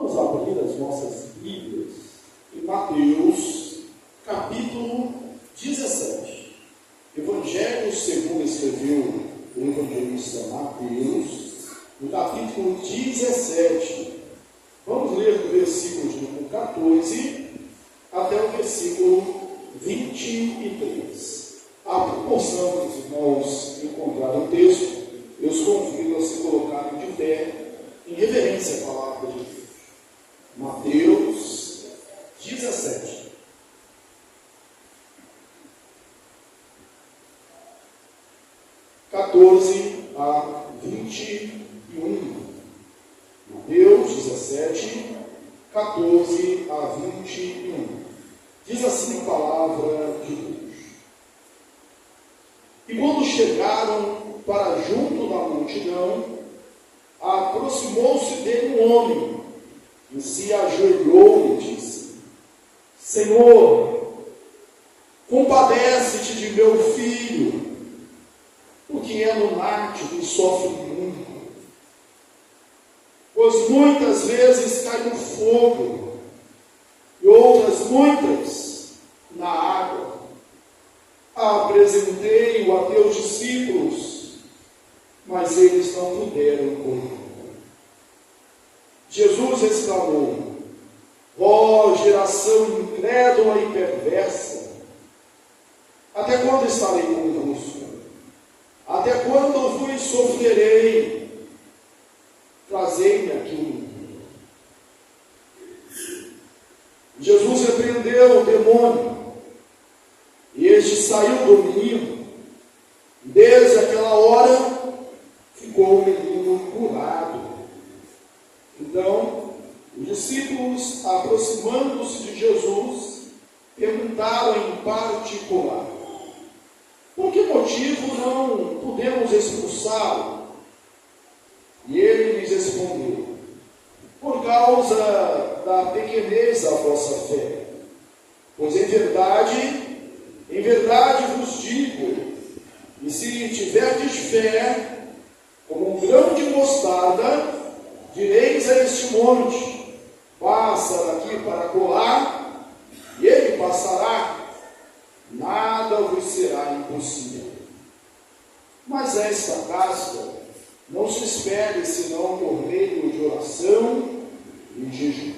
Vamos abrir as nossas Bíblias em Mateus, capítulo 17. Evangelho segundo escreveu o evangelista Mateus, no capítulo 17. Vamos ler do versículo de 14 até o versículo 23. A proporção dos irmãos encontrar o texto, eu os convido a se colocarem de pé em reverência à palavra de Deus. Mateus 17. A 21. Mateus 17, 14 a 21. Diz assim a palavra de Deus. E quando chegaram para junto da multidão, aproximou-se dele um homem, e se ajoelhou e disse: Senhor, compadece-te de meu filho, porque é lunático e sofre muito, pois muitas vezes cai no fogo, e outras muitas na água. Apresentei-o a teus discípulos, mas eles não puderam comer. Jesus exclamou: ó geração incrédula e perversa, até quando estarei convosco? Até quando vos sofrerei? Trazei-me aqui o menino. Jesus repreendeu o demônio, e este saiu do menino. Desde aquela hora ficou o menino curado. Então, os discípulos, aproximando-se de Jesus, perguntaram em particular: por que motivo não podemos expulsá-lo? E ele lhes respondeu: por causa da pequenez da vossa fé. Pois em verdade vos digo, e se tiverdes fé, como um grão de mostarda, direis a este monte: passa daqui para colar, e ele passará. Nada vos será impossível. Mas esta casca não se espere senão por meio de oração e jejum.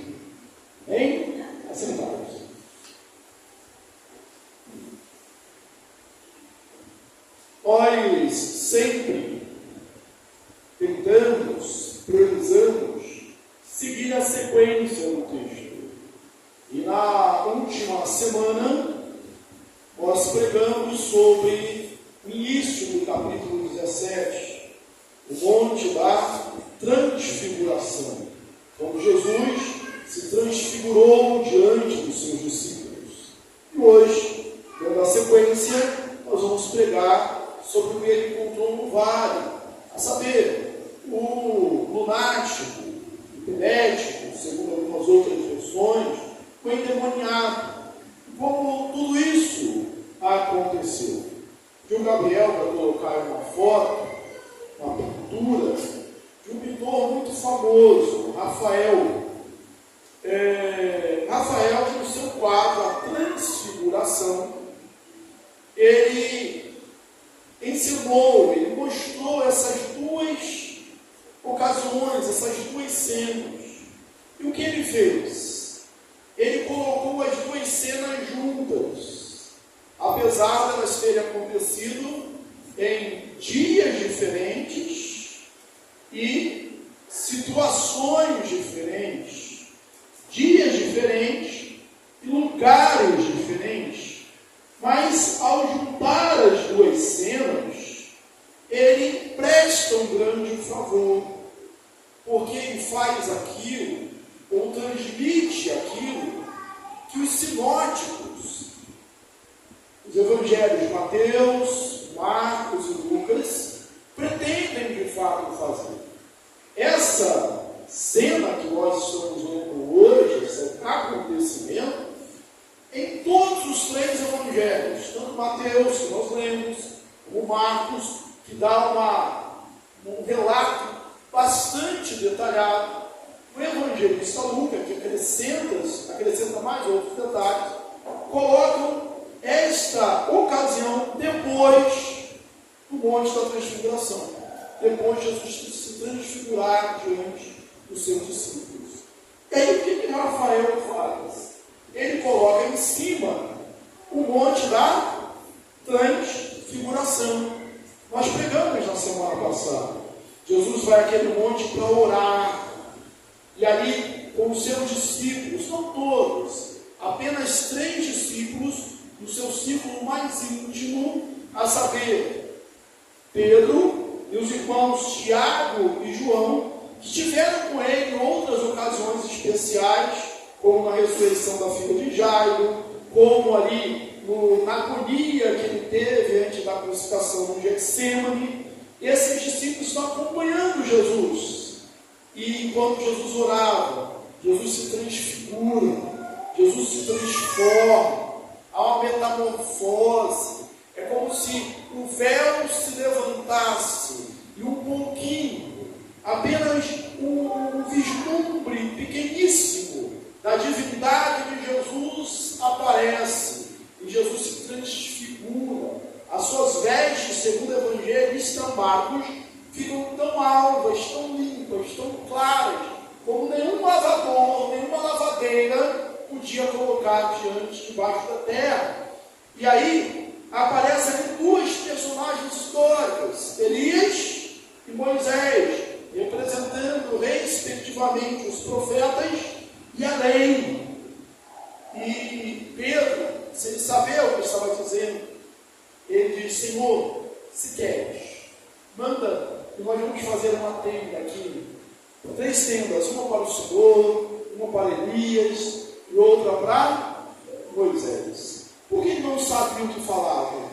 Hein? Assentados. Nós sempre tentamos, priorizamos seguir a sequência do texto. E na última semana nós pregamos sobre o início do capítulo 17, o Monte da Transfiguração, quando Jesus se transfigurou diante dos seus discípulos. E hoje, dando a sequência, nós vamos pregar sobre o que ele encontrou no vale, a saber, o lunático, o epilético, segundo algumas outras versões, o endemoniado. Como tudo isso aconteceu. Viu Gabriel para colocar uma foto, uma pintura de um pintor muito famoso, Rafael. Rafael, no seu quadro A Transfiguração, ele ensinou, ele mostrou essas duas ocasiões, essas duas cenas. E o que ele fez? Ele colocou as duas cenas juntas, apesar de elas terem acontecido em dias diferentes e situações diferentes, dias diferentes e lugares diferentes. Mas ao juntar as duas cenas, ele presta um grande favor, porque ele faz aquilo, ou transmite aquilo que os sinóticos, os evangelhos de Mateus, Marcos e Lucas, pretendem de fato fazer. Essa cena que nós estamos vendo hoje, esse acontecimento, em todos os três evangelhos, tanto Mateus, que nós lemos, como Marcos, que dá um relato bastante detalhado, O evangelista Lucas, que acrescenta mais outros detalhes, colocam esta ocasião depois do Monte da Transfiguração, depois de Jesus se transfigurar diante dos seus discípulos. E aí o que Rafael faz? Ele coloca em cima o Monte da Transfiguração. Nós pregamos na semana passada. Jesus vai àquele monte para orar. E ali, com os seus discípulos, não todos, apenas 3 discípulos, do seu círculo mais íntimo, a saber, Pedro e os irmãos Tiago e João, que tiveram com ele em outras ocasiões especiais, como na ressurreição da filha de Jairo, como ali na agonia que ele teve antes da crucificação no Getsêmani. Esses discípulos estão acompanhando Jesus. E enquanto Jesus orava, Jesus se transfigura, Jesus se transforma, há uma metamorfose. É como se o véu se levantasse e um pouquinho, apenas um vislumbre pequeníssimo da divindade de Jesus aparece. E Jesus se transfigura. As suas vestes, segundo o evangelista Marcos, ficam tão alvas, tão limpas, tão claras, como nenhum lavador, nenhuma lavadeira podia colocar debaixo da terra. E aí aparecem 2 personagens históricas, Elias e Moisés, representando respectivamente os profetas e a lei. E Pedro, sem saber o que estava dizendo, ele diz: Senhor, se queres, manda, e nós vamos fazer uma tenda aqui, 3 tendas, uma para o Senhor, uma para Elias e outra para Moisés. Por que não sabiam o que falavam?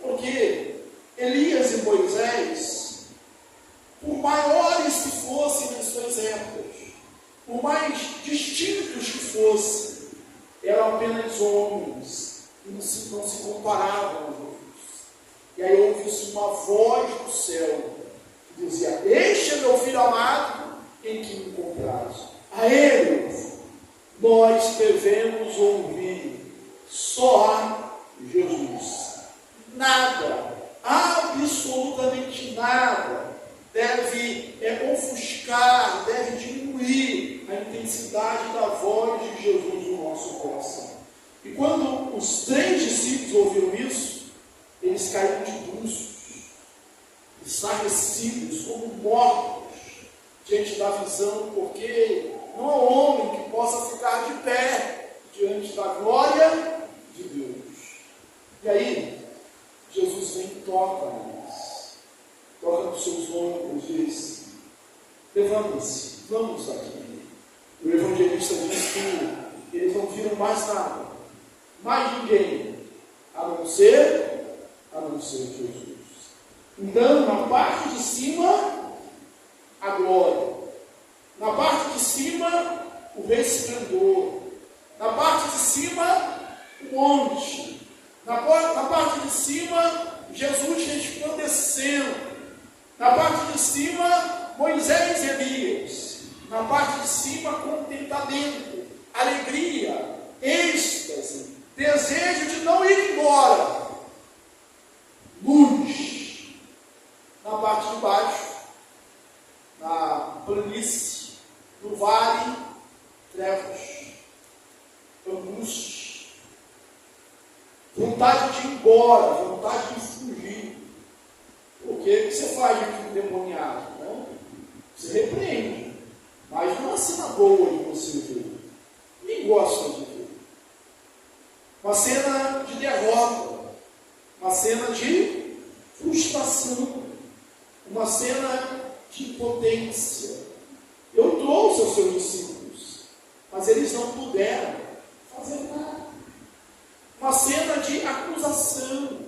Porque Elias e Moisés, por maiores que fossem nas suas épocas, por mais distintos que fossem, eram apenas homens, e não se comparavam aos outros. E aí ouve-se uma voz do céu, que dizia: Este é meu filho amado, em que me compraz. A ele nós devemos ouvir. Só há Jesus. Nada, absolutamente nada, deve ofuscar, deve diminuir a intensidade da voz de Jesus no nosso coração. E quando os 3 discípulos ouviram isso, eles caíram de bruços, estarrecidos, como mortos, diante da visão, porque não há homem que possa ficar de pé diante da glória de Deus. E aí, Jesus vem e toca neles, toca nos seus ombros e diz: levanta-se, vamos daqui. O evangelista diz que eles não viram mais nada, mais ninguém, a não ser Jesus. Então, na parte de cima, a glória. Na parte de cima, o resplendor. Na parte de cima, o monte. Na parte de cima, Jesus resplandecendo. Na parte de cima, Moisés e Elias. Na parte de cima, contentamento, alegria, êxtase, desejo de não ir embora. Luz. Na parte de baixo, na planície, no vale, trevas, angústia, vontade de ir embora, vontade de fugir. Porque o que você faz diante do endemoniado? Não? Você repreende, mas não é uma cena boa de você ver. Ninguém gosta de ver. Uma cena de derrota, uma cena de frustração, uma cena de impotência. Eu trouxe aos seus discípulos, mas eles não puderam fazer nada. Uma cena de acusação.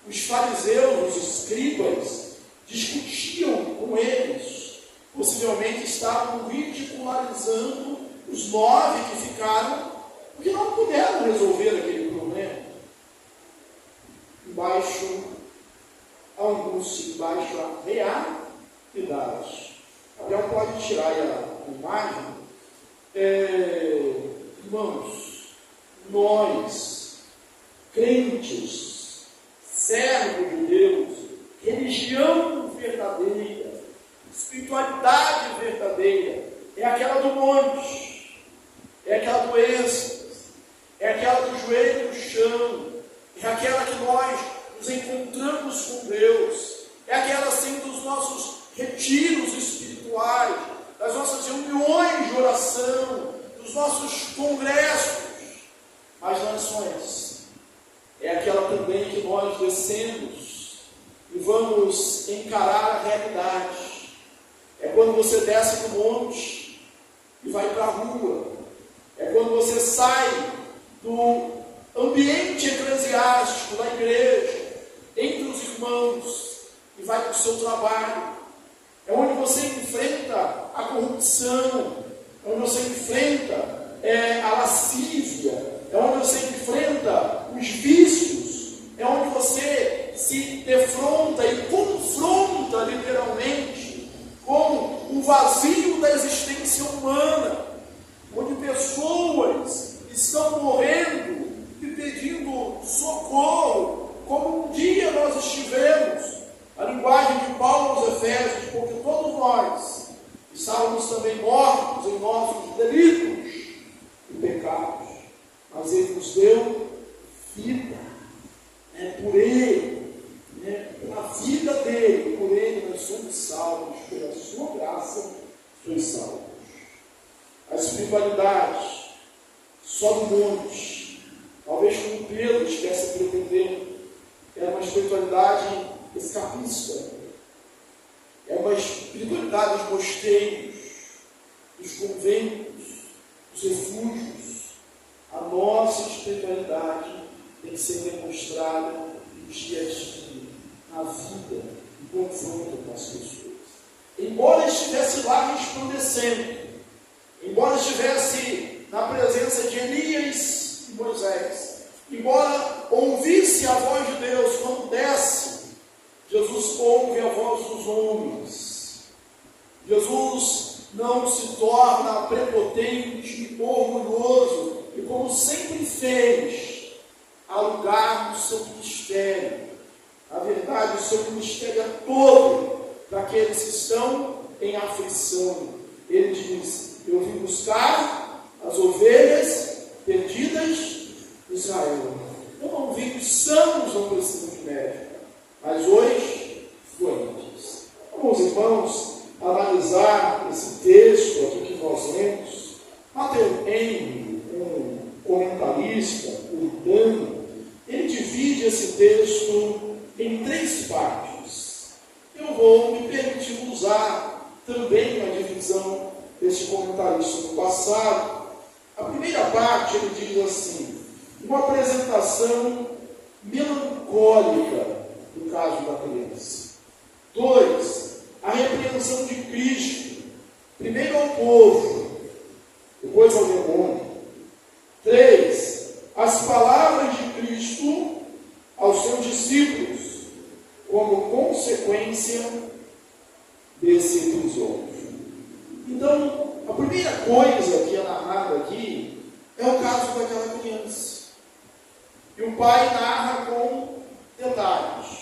Os fariseus, os escribas, discutiam com eles. Possivelmente estavam ridicularizando os 9 que ficaram, porque não puderam resolver aquele problema. Embaixo a angústia, embaixo a realidade. Gabriel pode tirar a imagem, irmãos, nós, crentes, servos de Deus, religião verdadeira, espiritualidade verdadeira, é aquela do monte, é aquela do êxtase, é aquela do joelho no chão, é aquela que nós nos encontramos com Deus, é aquela assim dos nossos retiros espirituais, das nossas reuniões de oração, dos nossos congressos, mas não é só essa, é aquela também que nós descemos e vamos encarar a realidade. É quando você desce do monte e vai para a rua, é quando você sai do ambiente eclesiástico da igreja, entre os irmãos, e vai para o seu trabalho. É onde você enfrenta a corrupção, é onde você enfrenta a lascívia, é onde você enfrenta os vícios, é onde você se defronta e confronta literalmente com o vazio da existência humana, onde pessoas estão morrendo e pedindo socorro, como um dia nós estivemos. A linguagem de Paulo aos Efésios, porque todos nós estávamos também mortos em nossos delitos e pecados, mas Ele nos deu vida, por Ele, pela vida dEle, por Ele nós somos salvos, pela Sua graça sois salvos. A espiritualidade só do monte, talvez como Pedro estivesse pretendendo, era uma espiritualidade escapista, é uma espiritualidade dos mosteiros, dos conventos, dos refúgios. A nossa espiritualidade tem que ser demonstrada no dia a dia, na vida, no confronto com as pessoas. Embora estivesse lá resplandecendo, embora estivesse na presença de Elias e Moisés, embora ouvisse a voz de Deus quando desce, Jesus ouve a voz dos homens. Jesus não se torna prepotente, orgulhoso, e como sempre fez, há lugar no seu ministério. Na verdade, o seu ministério é todo para aqueles que estão em aflição. Ele diz: eu vim buscar as ovelhas perdidas de Israel. Eu não vim, os sãos não precisam de médico, mas hoje, doentes. Vamos, irmãos, analisar esse texto aqui que nós lemos. Mateus Henry, um comentarista urbano, ele divide esse texto em 3 partes. Eu vou me permitir usar também uma divisão desse comentarista no passado. A primeira parte, ele diz assim: uma apresentação melancólica do caso da criança. 2, a repreensão de Cristo, primeiro ao povo, depois ao demônio. 3, as palavras de Cristo aos seus discípulos, como consequência desse episódio. Então, a primeira coisa que é narrada aqui é o caso daquela criança. E o pai narra com detalhes.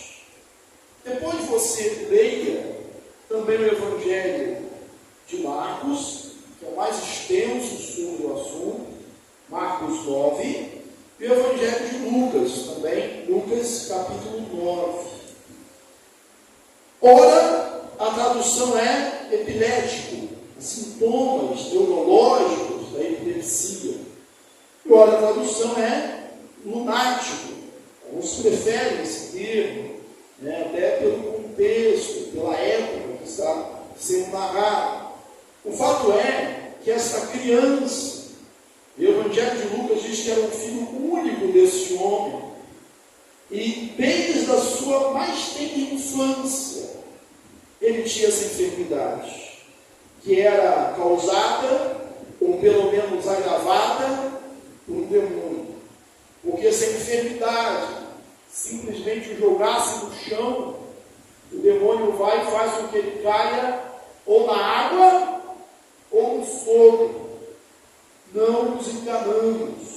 Depois você leia também o Evangelho de Marcos, que é o mais extenso sobre o assunto, Marcos 9, e o Evangelho de Lucas também, Lucas capítulo 9. Ora, a tradução é epilético, sintomas neurológicos da epilepsia. E ora, a tradução é lunático. Alguns preferem esse termo, até pelo contexto, pela época que está sendo narrado. O fato é que essa criança, o Evangelho de Lucas diz que era um filho único desse homem, e desde a sua mais tenra infância, ele tinha essa enfermidade, que era causada, ou pelo menos agravada, por um demônio. Porque essa enfermidade simplesmente o jogasse no chão, o demônio vai e faz com que ele caia ou na água ou no fogo. Não nos enganamos.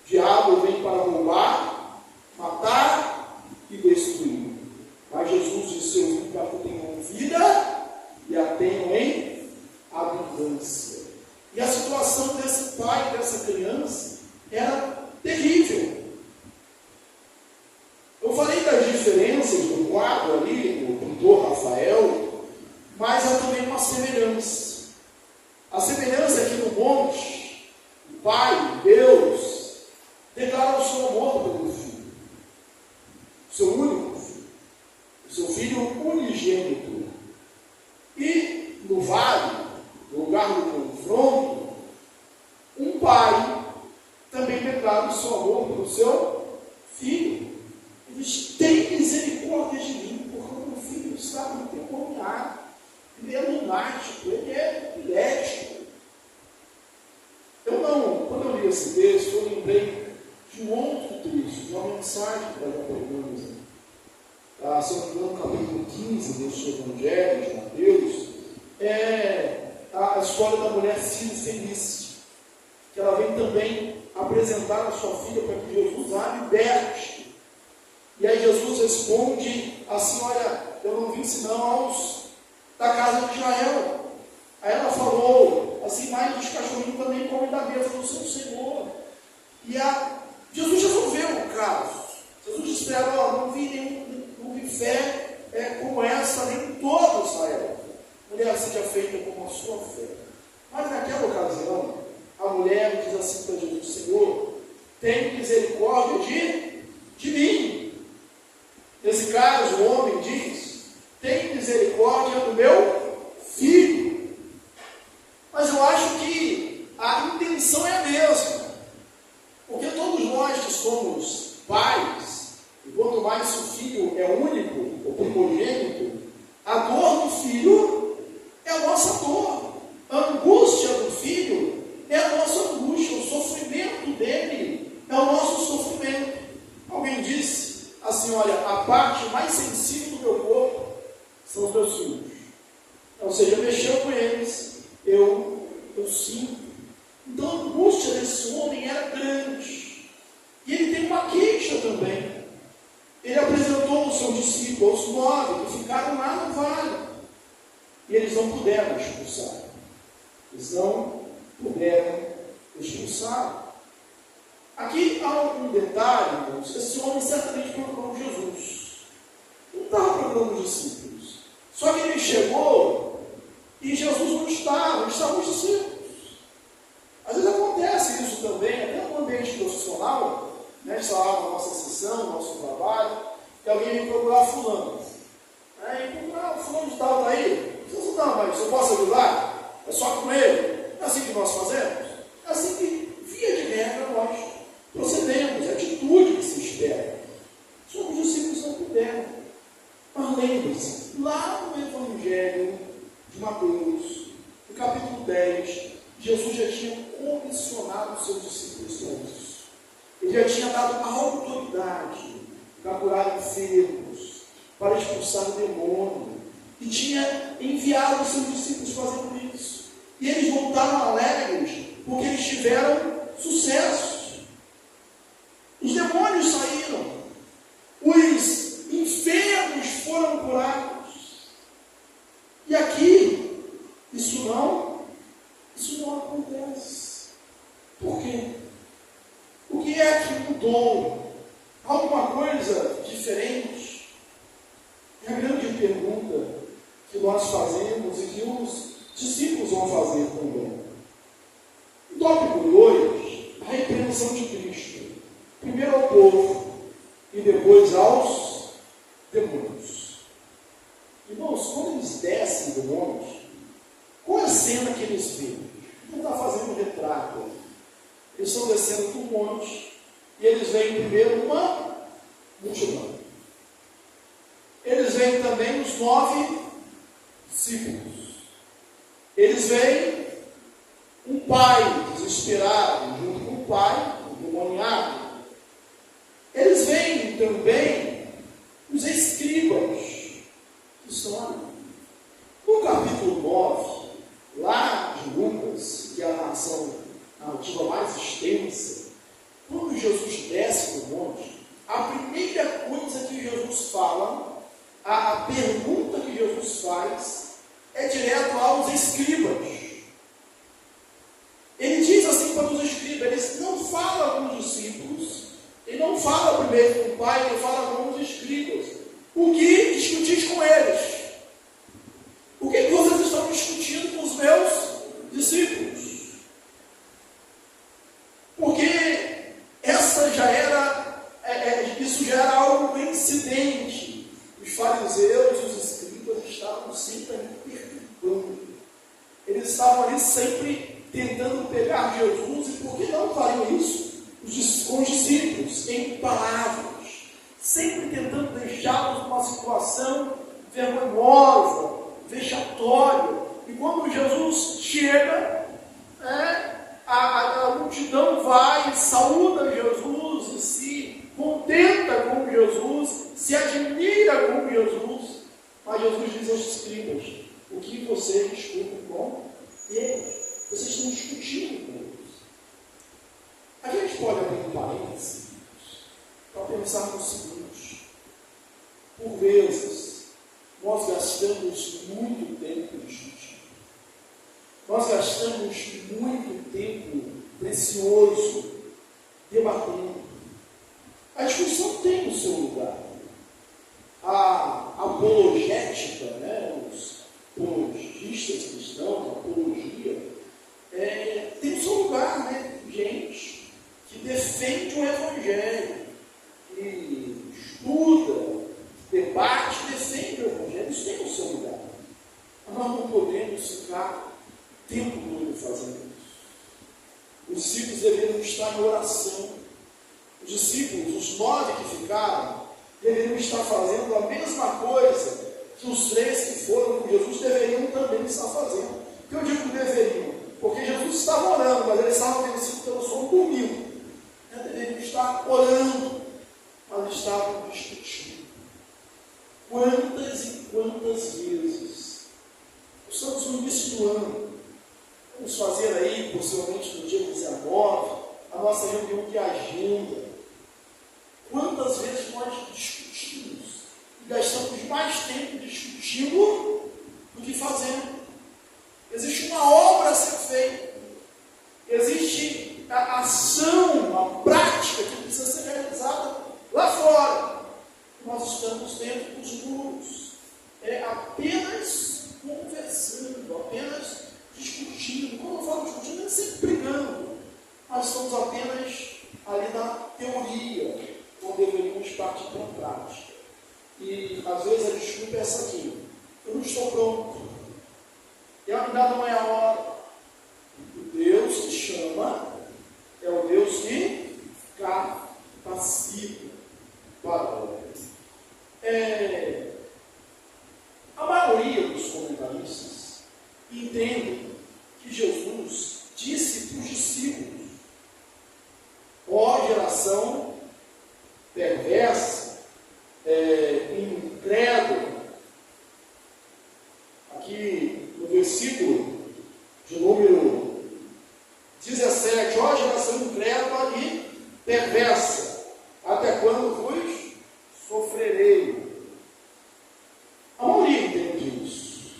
O diabo vem para roubar, matar e destruir. Mas Jesus disse: eu vim para que tenham vida e a tenham em abundância. E a situação desse pai, dessa criança, era terrível. Eu falei das diferenças do quadro ali, do pintor Rafael, mas há também uma semelhança. A semelhança é que no monte, o Pai, Deus, declara o seu amor pelo Filho, o seu único Filho, o seu Filho unigênito. E no vale, no lugar do confronto, um pai também declara o seu amor pelo seu filho. Ele diz: tem misericórdia de mim, porque o meu filho está endemoniado. Ele é lunático, ele é epilético. Quando eu li esse texto, eu lembrei de um outro texto, de uma mensagem que nós já pregamos. Se eu não me engano, no capítulo 15 deste Evangelho de Mateus, é a história da mulher Ciro Feliz, que ela vem também apresentar a sua filha para que Jesus a liberte. E aí Jesus responde assim: olha, eu não vim senão aos da casa de Israel. Aí ela falou assim: mas os cachorrinhos também comem da mesa do seu Senhor. E Jesus resolveu o caso. Jesus disse: não vi fé como essa nem em todo Israel. Mulher, seja feita como a sua fé. Mas naquela ocasião, a mulher diz assim para Jesus: Senhor, tem misericórdia de mim. Nesse caso, o homem diz: tem misericórdia do meu filho. Mas eu acho que a intenção é a mesma. Porque todos nós que somos pais, e quanto mais se o filho é único, ou primogênito, a dor do filho é a nossa dor. A angústia do filho é a nossa angústia. O sofrimento dele é o nosso sofrimento. Alguém disse assim: olha, a parte mais sensível do meu corpo são os meus filhos. Ou seja, mexeu com eles, eu sinto. Então a angústia desse homem era grande. E ele tem uma queixa também. Ele apresentou os seus discípulos, os 9, que ficaram lá no vale. E eles não puderam expulsar. Eles não puderam expulsar. Aqui há um detalhe, irmãos. Esse homem certamente procurou Jesus. Não estava procurando os discípulos. Só que ele chegou e Jesus não estava, estavam os discípulos. Às vezes acontece isso também, até no ambiente profissional, nessa aula, na nossa sessão, no nosso trabalho, que alguém vem procurar fulano. Aí, fulano de tal está aí. Não, mas eu posso ajudar? É só com ele. É assim que nós fazemos? É assim que, via de regra, nós procedemos. É a atitude que se espera. Só que os discípulos não puderam. Mas lembre-se, lá no Evangelho de Mateus, no capítulo 10, Jesus já tinha comissionado os seus discípulos para isso. Ele já tinha dado a autoridade para curar enfermos, para expulsar o demônio, e tinha enviado os seus discípulos fazendo isso. E eles voltaram alegres, porque eles tiveram sucesso. Os demônios saíram, os enfermos foram curados. E aqui, isso não acontece. Por quê? O que é que mudou? Alguma coisa diferente? É a grande pergunta que nós fazemos e que os discípulos vão fazer também. O tópico 2, a repreensão de Cristo. Primeiro ao povo e depois aos demônios. Irmãos, quando eles descem do monte, qual é a cena que eles veem? Não está fazendo um retrato. Eles estão descendo do monte e eles veem primeiro uma multidão. Eles veem também os 9 discípulos. Eles veem um pai desesperado, junto com o pai, endemoniado. Eles veem também os escribas, que estão ali. No capítulo 9, lá de Lucas, narrativa mais extensa, quando Jesus desce no monte, a primeira coisa que Jesus fala, a pergunta que Jesus faz, é direto aos escribas. Ele diz assim para os escribas, ele não fala com os discípulos, ele não fala primeiro com o Pai, ele fala com os escribas. O que discutis com eles? O que vocês estão discutindo com os meus discípulos? Porque isso já era algo incidente. Os fariseus e os escribas estavam sempre ali perguntando. Eles estavam ali sempre tentando pegar Jesus, e por que não fariam isso com os discípulos, em palavras, sempre tentando deixá-los numa situação vergonhosa, vexatória. E quando Jesus chega, a multidão vai, saúda Jesus e se contenta com Jesus, se admira com Jesus. Mas Jesus diz aos escribas: o que vocês discutem com eles? Vocês estão discutindo com eles. A gente pode abrir um parênteses para pensar no seguinte: por vezes nós gastamos muito tempo discutindo. Nós gastamos muito tempo precioso debatendo. A discussão tem o seu lugar. A apologética, os apologistas cristãos, a apologia, tem o seu lugar, gente que defende o Evangelho, que estuda, debate, defende o Evangelho. Isso tem o seu lugar. Mas nós não podemos ficar o tempo todo fazendo isso. Os discípulos deveriam estar em oração. Os discípulos, os 9 que ficaram, deveriam estar fazendo a mesma coisa que os 3 que foram com Jesus deveriam também estar fazendo. Por que eu digo que deveriam? Porque Jesus estava orando, mas eles estavam vencidos pelo sono, dormindo. Deveriam estar orando, mas estavam discutindo. Quantas e quantas vezes estamos no início do ano? Vamos fazer aí, possivelmente no dia 19, a nossa reunião de agenda. Quantas vezes nós discutimos e gastamos mais tempo discutindo do que fazendo? Existe uma obra a ser feita, existe a ação, a prática que precisa ser realizada lá fora. Nós estamos dentro dos muros, apenas conversando, apenas discutindo. Quando eu falo discutindo, não é sempre brigando. Nós estamos apenas ali na teoria, quando deveríamos partir para a prática. E às vezes a desculpa é essa aqui: eu não estou pronto, e ainda não é a hora. O Deus que chama é o Deus que capacita para a obra. A maioria dos comentaristas entendem que Jesus disse para os discípulos: ó geração perversa, incrédula. Aqui no versículo de número 17, ó geração incrédula e perversa, até quando vos sofrerei? A maioria entende isso.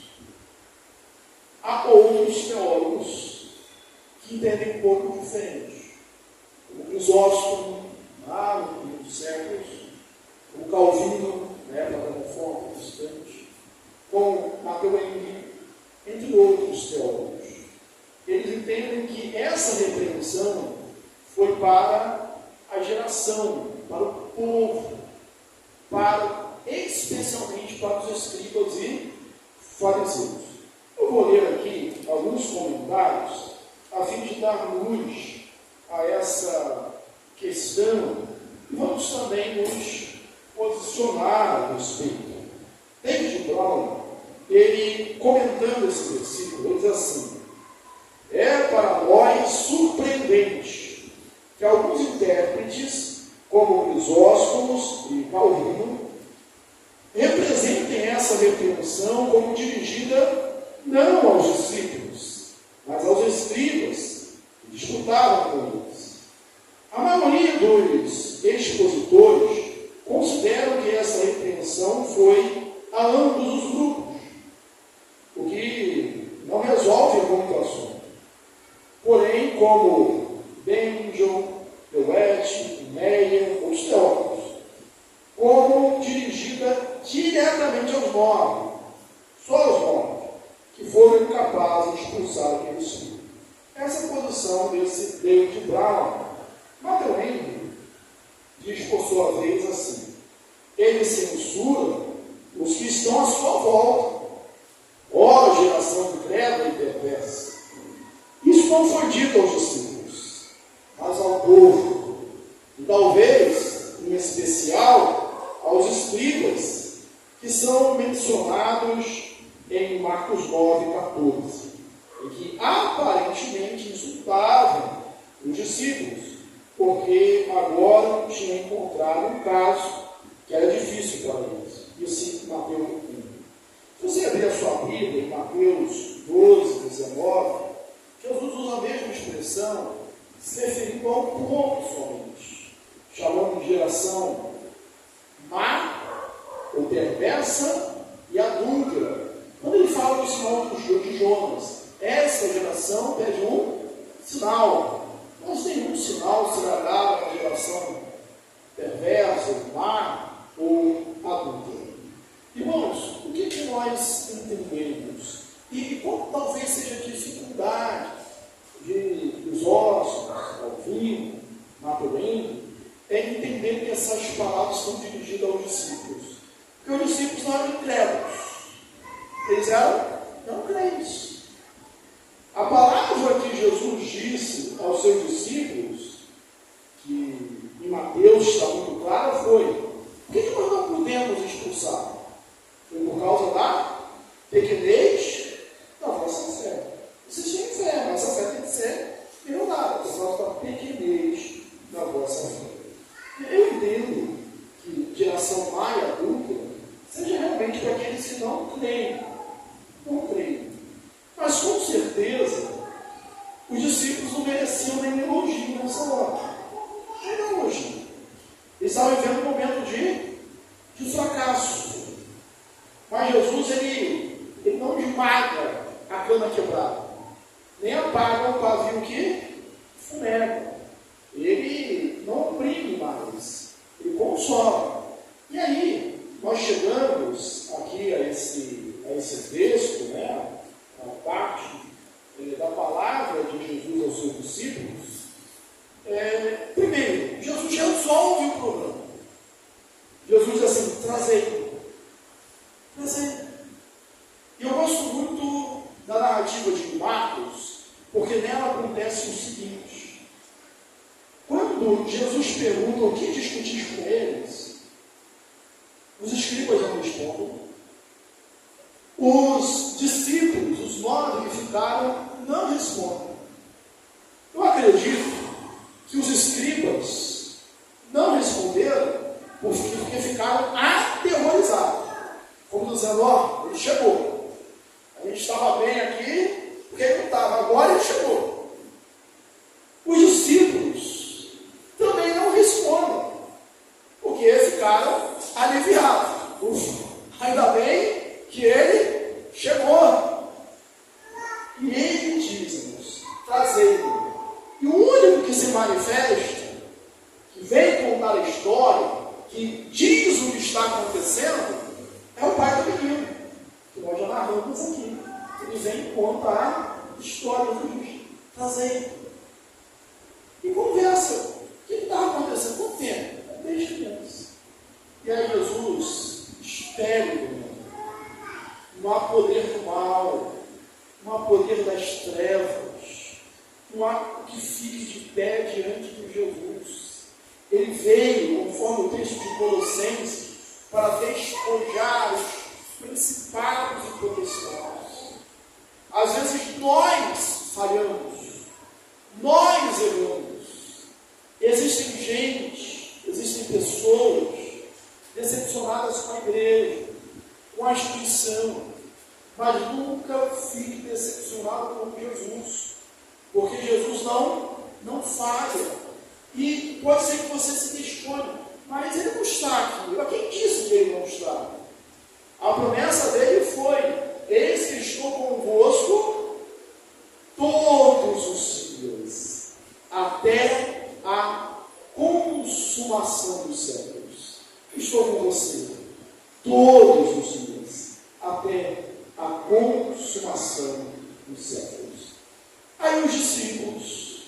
Há outros teólogos que entendem um pouco diferente, como Crisóstomo, lá no primeiro século, como Calvino, na época da Reforma Protestante, com Mateus Henrique, entre outros teólogos. Eles entendem que essa repreensão foi para a geração, para o povo, especialmente para os escribas e fariseus. Eu vou ler aqui alguns comentários a fim de dar luz a essa questão e vamos também nos posicionar a respeito. David Brown, ele comentando esse versículo, ele diz assim: é para nós surpreendente que alguns intérpretes, como Crisóstomo e Calvino, representem essa repreensão como dirigida não aos discípulos, mas aos escribas dos expositores consideram que essa repreensão foi a ambos os grupos, o que não resolve muito o assunto. Porém, como Benjamin, Dewey, Meyer, outros teólogos, como dirigida diretamente aos 9, só aos 9, que foram incapazes de expulsar aquele espírito. Essa posição desse David Brown, Matthew diz por sua vez assim: ele censura os que estão à sua volta, ó geração incrédula e perversa. Isso não foi dito aos discípulos, mas ao povo, e talvez, em especial, aos escribas, que são mencionados em Marcos 9:14, e que aparentemente insultavam os discípulos, porque agora tinham encontrado um caso que era difícil para eles. Isso em Mateus 1. Se você abrir a sua Bíblia, em Mateus 12, 19, Jesus usa a mesma expressão, se referindo ao povo somente, chamando de geração má, ou perversa e adúltera. Quando ele fala do sinal de Jonas, essa geração pede um sinal. Não tem nenhum sinal será dado à geração perversa, má ou adúltera. Irmãos, o que nós entendemos? E qual talvez seja a dificuldade dos ossos, Calvino, Maturino, é entender que essas palavras são dirigidas aos discípulos. Porque os discípulos não eram incrédulos. Eles eram crentes. A palavra que Jesus disse aos seus discípulos, que em Mateus está muito clara, foi: por que nós não podemos expulsar? Foi por causa da pequenez da vossa fé. Vocês têm fé, mas essa fé tem que ser melhorada, por causa da pequenez da vossa fé. Eu entendo que geração má e adulta seja realmente para aqueles que não creem. Não creem. Mas com certeza, os discípulos não mereciam nem elogio nessa hora. Nem elogio. Eles estavam vivendo um momento de fracasso. Mas Jesus, ele não esmaga a cana quebrada, nem apaga o pavio que fumega. Ele não oprime mais, ele consola. E aí, nós chegamos aqui a esse texto, né? A parte da palavra de Jesus aos seus discípulos. Primeiro, Jesus resolve o problema. Jesus diz assim: trazei. E eu gosto muito da narrativa de Marcos, porque nela acontece o seguinte: quando Jesus pergunta o que discutir com eles, os escribas não respondem. Os discípulos, os 9 que ficaram, não respondem. Eu acredito que os escribas não responderam porque ficaram aterrorizados. Como dizendo: ó, ele chegou. A gente estava bem aqui, porque ele não estava. Agora ele chegou. Os discípulos também não respondem, porque ficaram aliviados. Ufa, ainda bem que ele chegou. E ele diz-nos: trazei-lo. E o único que se manifesta, que vem contar a história, que diz o que está acontecendo, é o pai do menino, que nós já narramos aqui. Ele vem contar a história do justo. Trazei-lo. E conversa. O que está acontecendo? Quanto tempo? Desde criança. E aí Jesus espere. Não há poder do mal, não há poder das trevas, não há o que fique de pé diante de Jesus. Ele veio, conforme o texto de Colossenses, para despojar os principados e potestades. Às vezes nós falhamos, nós erramos. Existem gente, existem pessoas decepcionadas com a igreja, com a instituição, mas nunca fique decepcionado com Jesus, porque Jesus não falha. E pode ser que você se questione, mas ele não está aqui. Mas quem disse que ele não está? A promessa dele foi: eis que estou convosco todos os dias, até a consumação dos séculos. Estou com você todos os dias, até a consumação dos séculos. Aí os discípulos,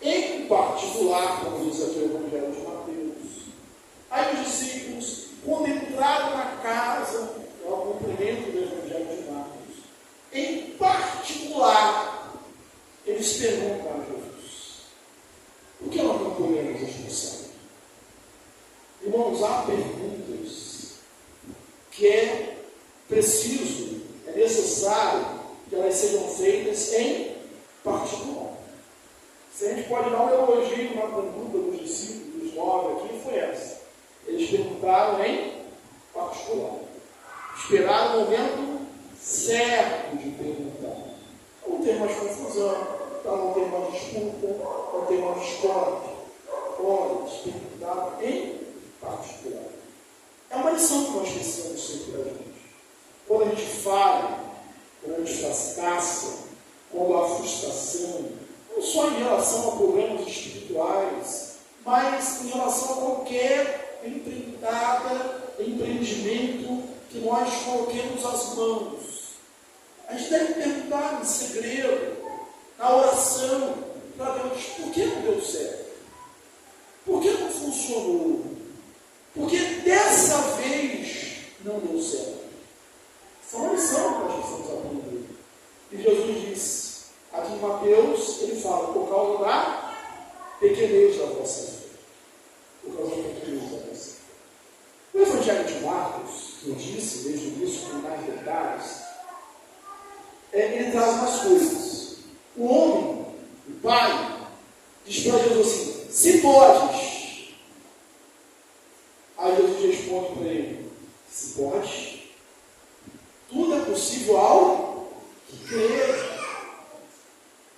em particular, como diz aqui o Evangelho de Mateus, aí os discípulos, quando entraram na casa, é o cumprimento do Evangelho de Marcos, em particular, eles perguntam a Jesus: por que nós não podemos expulsar? Irmãos, há perguntas que é preciso, é necessário que elas sejam feitas em particular. Se a gente pode dar um elogio na pergunta dos discípulos, dos 9 aqui, foi essa. Eles perguntaram em particular. Esperaram o momento certo de perguntar. Para não ter mais confusão, para não ter mais disputa, para não ter mais discórdia. Olha, eles perguntaram em particular. É uma lição que nós precisamos ter para a gente. Quando a gente falha, quando a gente fracassa, quando há frustração, não só em relação a problemas espirituais, mas em relação a qualquer empreendimento que nós coloquemos as mãos. A gente deve perguntar em segredo, na oração, para Deus: por que não deu certo? Por que não funcionou? Por que dessa vez não deu certo? Essa é uma lição que nós precisamos aprender. E Jesus disse, aqui em Mateus, ele fala: por causa da pequenez da vossa fé. Por causa da pequenez da vossa fé. O Evangelho de Marcos, que eu disse desde o início, com mais detalhes, ele traz umas coisas. O homem, o pai, diz para Jesus assim: se podes. Aí Jesus responde para ele: se pode, tudo é possível ao que crer.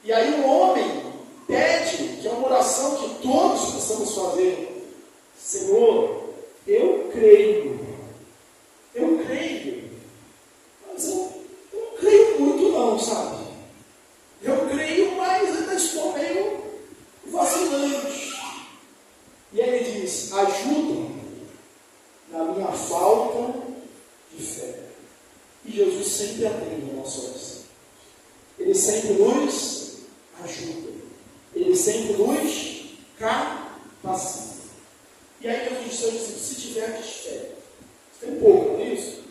E aí o homem pede, que é uma oração que todos precisamos fazer: Senhor, eu creio, mas eu não creio muito não, sabe? Eu creio, mas ainda estou meio vacilante. E aí ele diz: ajuda na minha falta de fé. E Jesus sempre atende a nossa oração. Ele sempre nos ajuda. Ele sempre nos capacita. E aí Jesus disse assim: se tiver fé, você tem pouco, não é isso?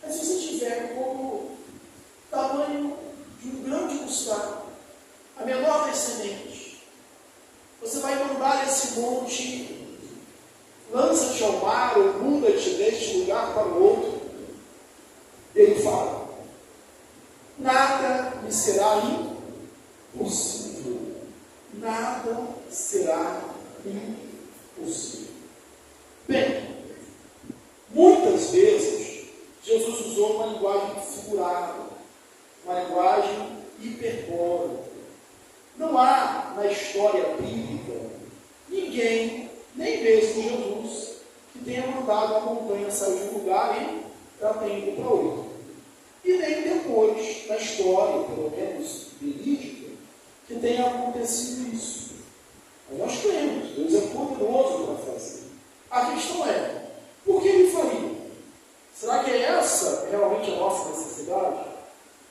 Mas se você tiver como o tamanho de um grão de mostarda, a menor das sementes, você vai mandar esse monte: lança-te ao mar, ou muda-te deste lugar para o outro. Ele fala: nada me será impossível. Nada será impossível. Bem, muitas vezes Jesus usou uma linguagem figurada, uma linguagem hiperbólica. Não há na história bíblica ninguém, nem mesmo Jesus, que tenha mandado a montanha sair de um lugar e ela tenha ido para outro. E nem depois, na história, pelo menos verídica, que tenha acontecido isso. Mas nós cremos, Deus é poderoso para fazer. A questão é: por que ele faria? Será que é essa realmente a nossa necessidade?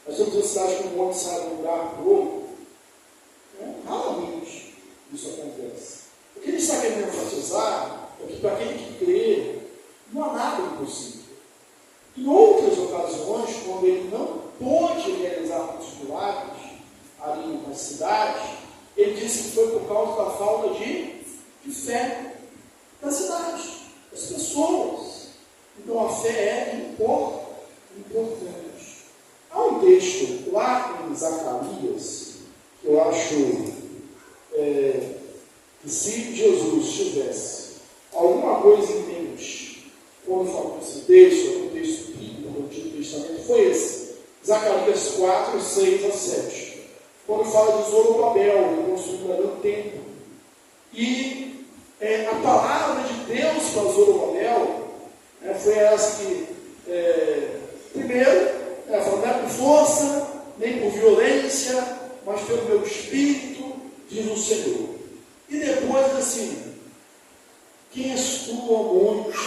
Nós temos necessidade que um monte saia de um lugar para o outro? Raramente isso acontece. O que ele está querendo enfatizar é que para aquele que crê, não há nada impossível. Em outras ocasiões, quando ele não pôde realizar os milagres ali na cidade, ele disse que foi por causa da falta de fé da cidade, das pessoas. Então a fé é importante. Há um texto lá em Zacarias, que eu acho que se Jesus tivesse alguma coisa em mente, quando falou esse texto, o texto bíblico do Antigo Testamento, foi esse: Zacarias 4, 6 a 7. Quando fala de Zorobabel, reconstruindo o templo. E diz o Senhor. E depois assim, quem és tu, ó monte,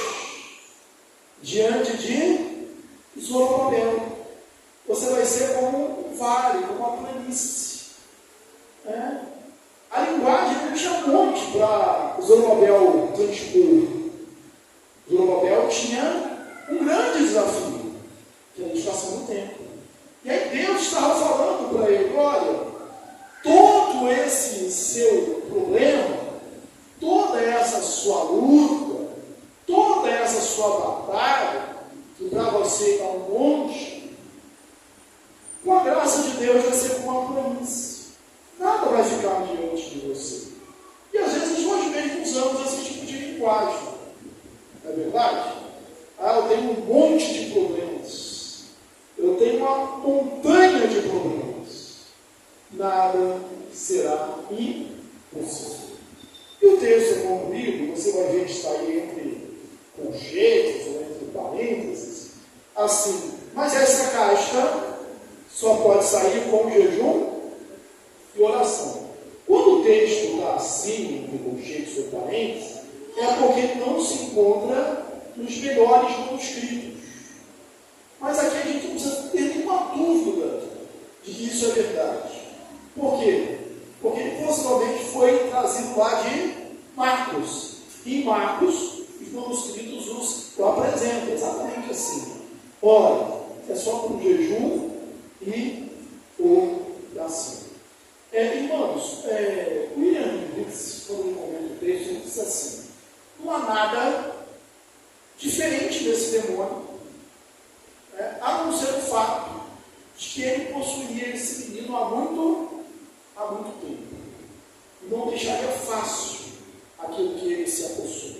diante de Zorobabel? Você vai ser como um vale, como uma planície. A linguagem não tinha monte para Zorobabel transpor. Zorobabel tinha um grande desafio, que é a estação do tempo. E aí Deus estava falando para ele: olha, todo esse seu problema, toda essa sua luta, toda essa sua batalha, que para você é um monte, com a graça de Deus vai ser como uma planície. Nada vai ficar diante de você. E às vezes nós mesmos usamos esse tipo de linguagem. Não é verdade? Eu tenho um monte de problemas. Eu tenho uma montanha de problemas. Nada será impossível. E o texto é concluído, você vai ver que está aí entre conjeitos ou entre parênteses, assim: mas essa casca só pode sair com jejum e oração. Quando o texto está assim, entre conjeitos ou parênteses, é porque ele não se encontra nos melhores manuscritos. Mas aqui a gente não precisa ter nenhuma dúvida de que isso é verdade. Por quê? Porque ele possivelmente foi trazido lá de Marcos. E em Marcos, os manuscritos os apresentam exatamente assim: olha, é só com jejum e oração. Irmãos, William Hendricks, quando ele comenta o texto, ele diz assim: não há nada diferente desse demônio, a não ser o fato de que ele possuía esse menino há muito tempo. E não deixaria fácil aquilo que ele se apossou.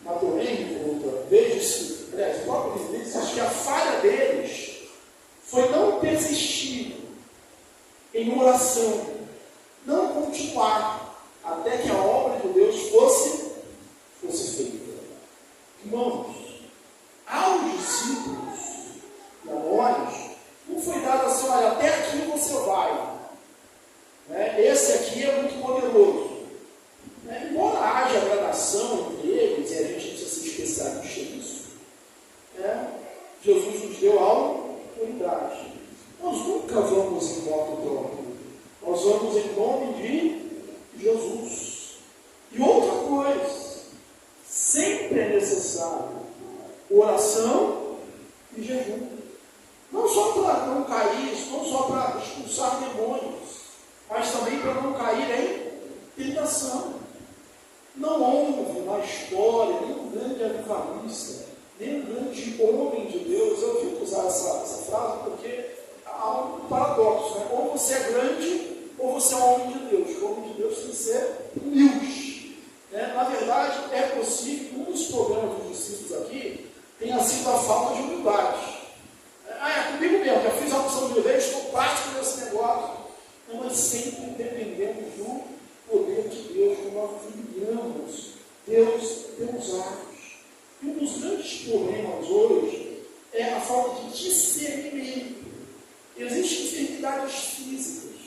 Mas porém, veja-se, o próprio Hendricks diz que a falha deles foi não persistir em oração, não continuar até que a obra de Deus fosse feita. Irmãos, aos discípulos e a nós, não foi dado assim: olha, até aqui você vai. Esse aqui é muito poderoso. Embora haja gradação entre eles, e a gente precisa ser especialista nisso, Jesus nos deu autoridade. Nós nunca vamos em modo próprio. Nós vamos em nome de Jesus. E outra coisa, sempre é necessário oração e jejum. Não só para não cair, não só para expulsar demônios, mas também para não cair em tentação. Não houve na história nenhum grande avivalista, nenhum grande homem de Deus. Eu fico usar essa frase porque há um paradoxo, ou você é grande, ou você é um homem de Deus. O homem de Deus tem que ser humilde. Na verdade, é possível que um dos problemas dos discípulos aqui tenha sido a falta de humildade. É comigo mesmo, já fiz a opção de viver, estou prático nesse negócio. Mas sempre dependemos do poder de Deus, como nós vibramos. Deus age. E um dos grandes problemas hoje é a falta de discernimento. Existem enfermidades físicas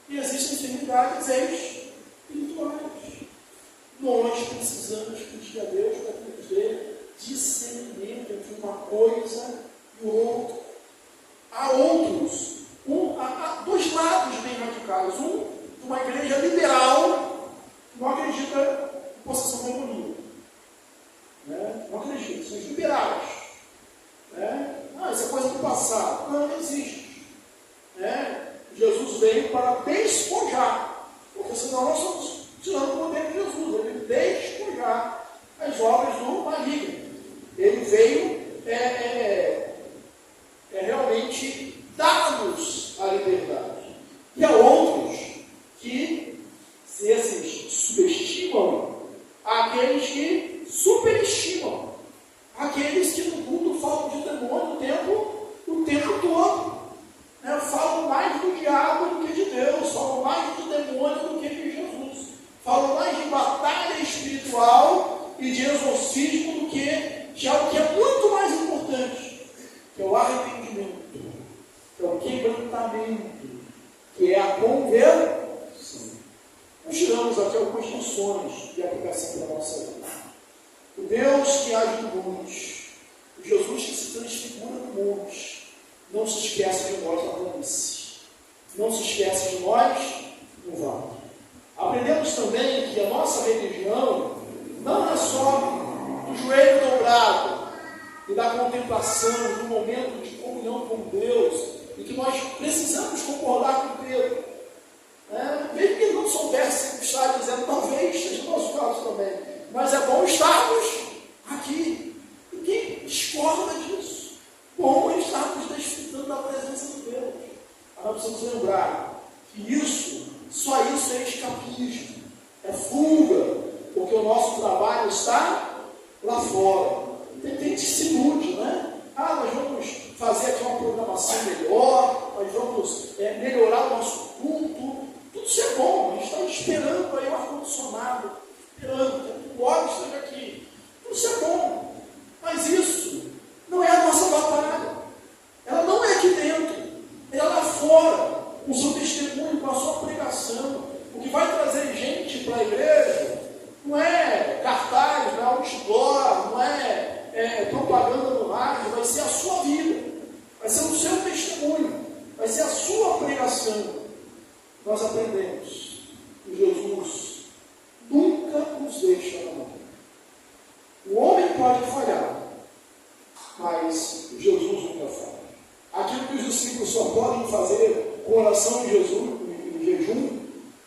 e existem enfermidades espirituais. Nós precisamos pedir a Deus para nos dê discernimento entre uma coisa e outra. Há outros, há dois lados bem radicais. Um, de uma igreja liberal, que não acredita em possessão demoníaca. Não acredita, são os liberais. Isso é coisa do passado. Não existe. Jesus veio para despojar, porque senão nós estamos tirando o poder de Jesus. Ele veio despojar as obras do maligno. Ele veio realmente dar-nos a liberdade. E há outros que esses subestimam aqueles que superestimam, aqueles que no mundo falam de demônio o tempo todo. Falam mais do diabo do que de Deus, falam mais do demônio do que de Jesus, falam mais de batalha espiritual e de exorcismo do que de algo que é muito mais importante, que é o arrependimento, que é o quebrantamento, que é a conversão tiramos aqui algumas lições de aplicação da nossa vida. O Deus que age no monte, o Jesus que se transfigura no monte, não se esquece de nós na planície, não se esquece de nós no vale. Aprendemos também que a nossa religião não é só do joelho dobrado e da contemplação, do momento de comunhão com Deus, e que nós precisamos concordar com Pedro. Mesmo que ele não soubesse estar dizendo, talvez seja o nosso caso também, mas é bom estarmos aqui. E quem discorda disso? Bom é estarmos desfrutando da presença de Deus. Mas nós precisamos lembrar que isso, só isso é escapismo, é fuga, porque o nosso trabalho está lá fora. Tem gente que se ilude, né? Nós vamos fazer aqui uma programação melhor, nós vamos melhorar o nosso culto. Tudo isso é bom, a gente está esperando aí o ar-condicionado, esperando que o óleo esteja aqui. Tudo isso é bom, mas isso não é a nossa batalha. Ela não é aqui dentro, ela é lá fora, com o seu testemunho, com a sua pregação. O que vai trazer gente para a igreja não é cartaz, não é outdoor, não é propaganda no rádio, vai ser a sua vida, vai ser o seu testemunho, vai ser a sua pregação. Nós aprendemos que Jesus nunca nos deixa na mão. O homem pode falhar, mas Jesus nunca falha. Aquilo que os discípulos só podem fazer com oração em jejum,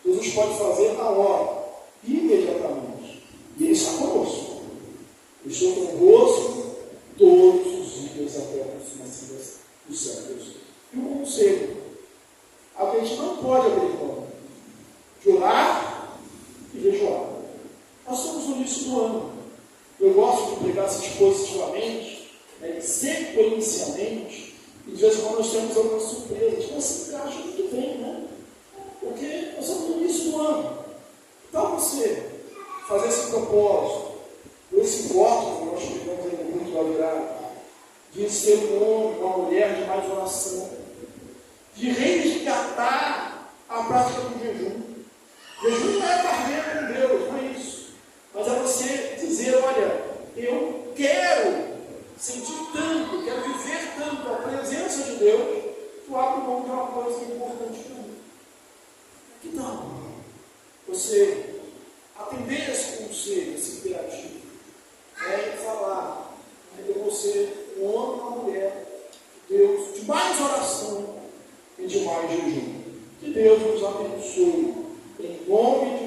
Jesus pode fazer na hora, imediatamente. E Ele está conosco. Estou convosco todos os dias até a consumação dos séculos. E um conselho: a gente não pode abrir mão de orar e jejuar. Nós estamos no início do ano. Eu gosto de pregar essas positivamente, sequencialmente, e de vez em quando nós temos algumas surpresas, mas sempre acho muito bem, né? Porque nós estamos no início do ano. Então você fazer esse propósito, esse voto que nós pegamos aí no culto da virada, de ser um homem, uma mulher de mais oração, de resgatar a prática do jejum. Jejum não é barreira com Deus, não é isso. Mas é você dizer, olha, eu quero sentir tanto, quero viver tanto a presença de Deus, que eu abro mão de uma coisa importante para mim. Que tal você atender esse conselho, esse imperativo? Falar, eu vou ser um homem ou uma mulher de Deus, de mais oração e de mais jejum. Que Deus nos abençoe, em nome